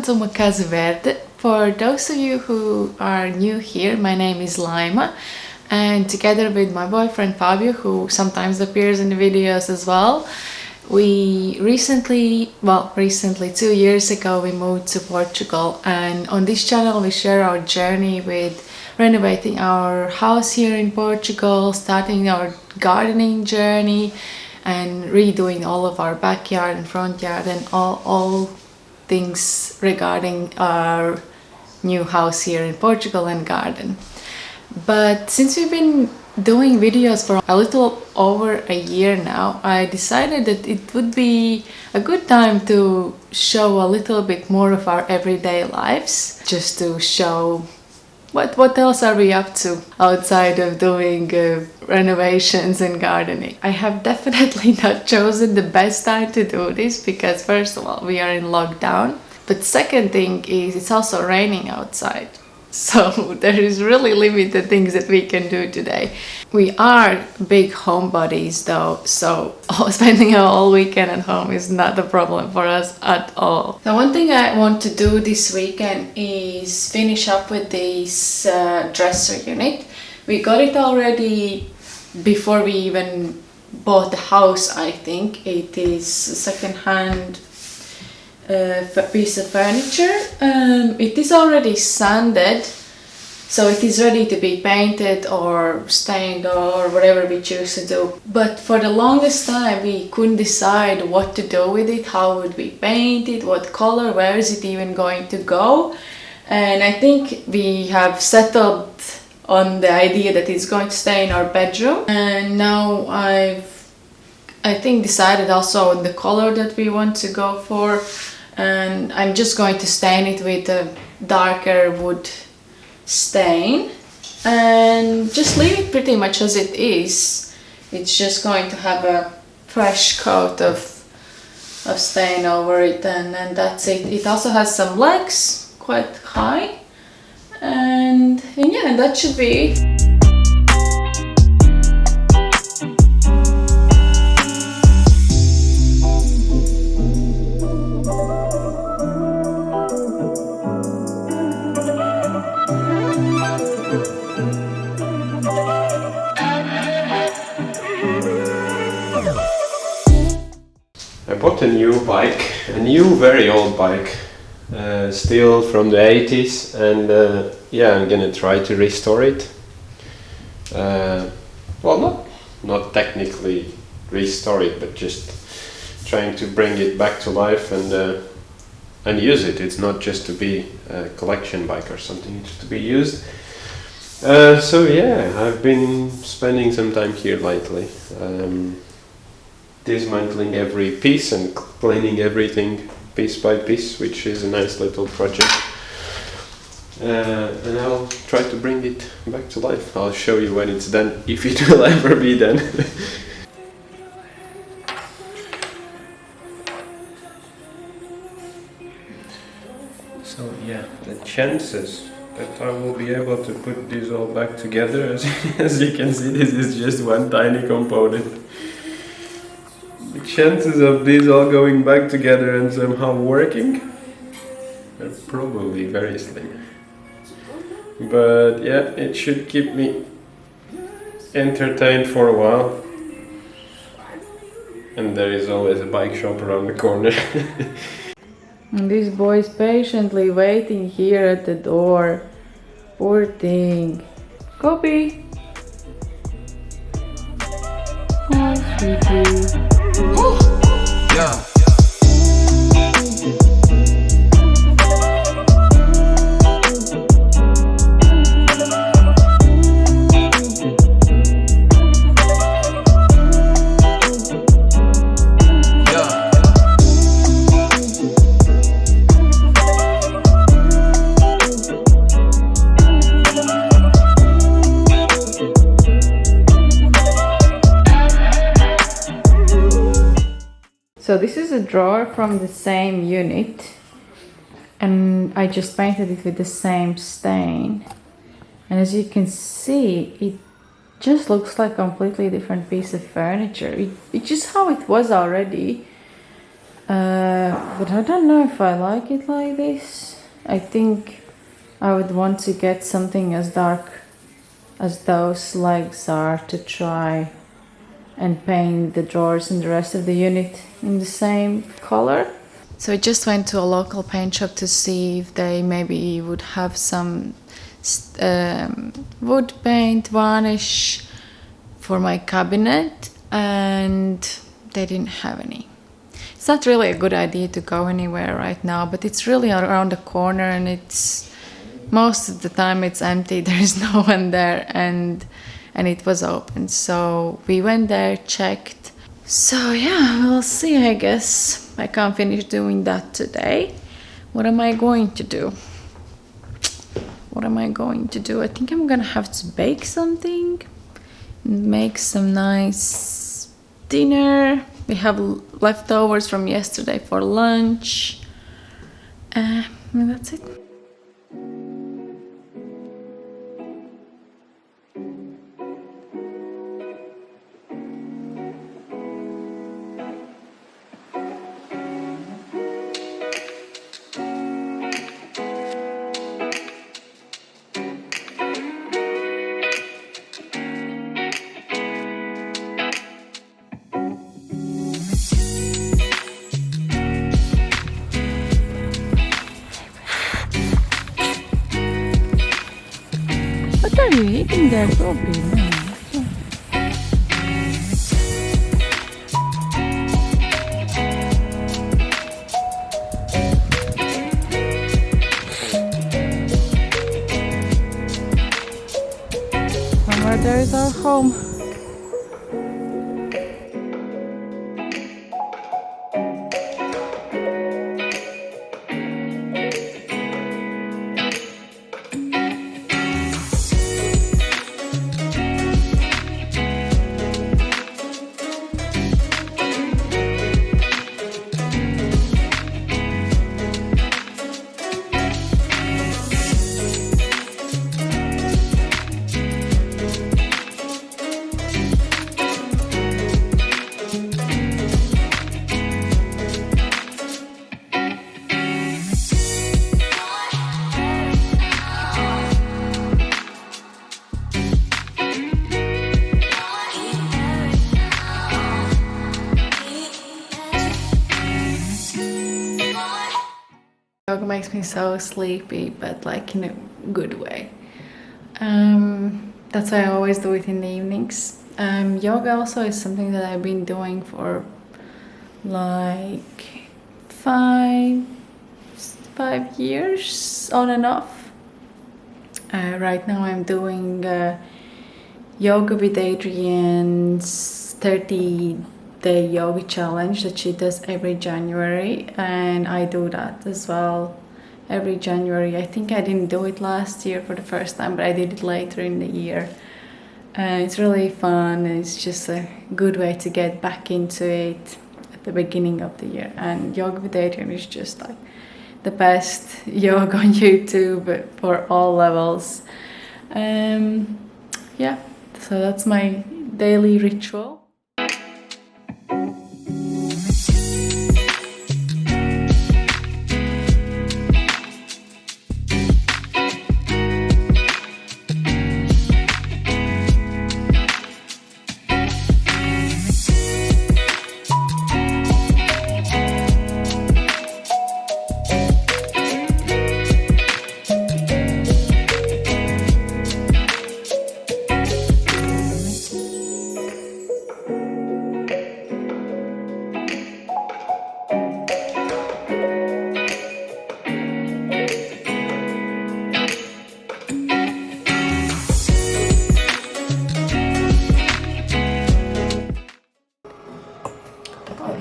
welcome to Uma Casa Verde. For those of you who are new here, my name is Laima, and together with my boyfriend Fabio, who sometimes appears in the videos as well, we recently, 2 years ago, we moved to Portugal, and on this channel we share our journey with renovating our house here in Portugal, starting our gardening journey, and redoing all of our backyard and front yard and all things regarding our new house here in Portugal and garden. But since we've been doing videos for a little over a year now, I decided that it would be a good time to show a little bit more of our everyday lives, just to show what else are we up to outside of doing renovations and gardening. I have definitely not chosen the best time to do this because first of all we are in lockdown, but second thing is it's also raining outside. So there is really limited things that we can do today. We are big homebodies though, so spending a whole weekend at home is not a problem for us at all. The one thing I want to do this weekend is finish up with this dresser unit. We got it already before we even bought the house, I think. It is a second-hand piece of furniture. It is already sanded, so it is ready to be painted or stained or whatever we choose to do. But for the longest time we couldn't decide what to do with it. How would we paint it, what color, where is it even going to go? And I think we have settled on the idea that it's going to stay in our bedroom. And now I think decided also on the color that we want to go for, and I'm just going to stain it with a darker wood stain and just leave it pretty much as it is. It's just going to have a fresh coat of stain over it, and that's it. It also has some legs, quite high, and yeah, that should be it. I bought a new bike, a new very old bike, still from the 80s, and yeah, I'm gonna try to restore it. Well, not technically restore it, but just trying to bring it back to life and use it. It's not just to be a collection bike or something, it's to be used. So yeah, I've been spending some time here lately. Dismantling every piece and cleaning everything piece by piece, which is a nice little project, and I'll try to bring it back to life. I'll show you when it's done, if it will ever be done. So yeah, the chances that I will be able to put this all back together, as you can see, this is just one tiny component. The chances of these all going back together and somehow working are probably very slim. But yeah, it should keep me entertained for a while. And there is always a bike shop around the corner. And this boy is patiently waiting here at the door. Poor thing. Kobe! Oh, sweetie. Yeah. So this is a drawer from the same unit, and I just painted it with the same stain, and as you can see it just looks like a completely different piece of furniture. It's just how it was already. But I don't know if I like it like this. I think I would want to get something as dark as those legs are to try and paint the drawers and the rest of the unit in the same color. So I just went to a local paint shop to see if they maybe would have some wood paint varnish for my cabinet, and they didn't have any. It's not really a good idea to go anywhere right now, but it's really around the corner, and it's most of the time it's empty. There is no one there, and it was open. So we went there, checked. So yeah, we'll see, I guess. I can't finish doing that today. What am I going to do? What am I going to do? I think I'm gonna have to bake something and make some nice dinner. We have leftovers from yesterday for lunch. And that's it. What are you eating there, Bobby? Somewhere there is our home. Yoga makes me so sleepy, but like in a good way. That's why I always do it in the evenings. Yoga also is something that I've been doing for like five years on and off. Right now I'm doing Yoga with Adrienne's 30-day yoga challenge that she does every January, and I do that as well every January. I think I didn't do it last year for the first time, but I did it later in the year. It's really fun, and it's just a good way to get back into it at the beginning of the year. And Yoga with Adrienne is just like the best yoga on YouTube for all levels. Yeah, so that's my daily ritual.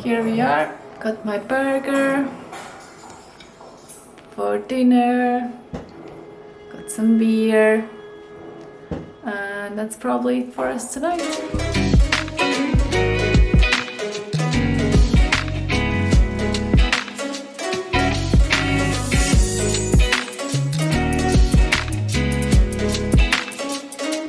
Here we are, got my burger for dinner, got some beer, and that's probably it for us tonight.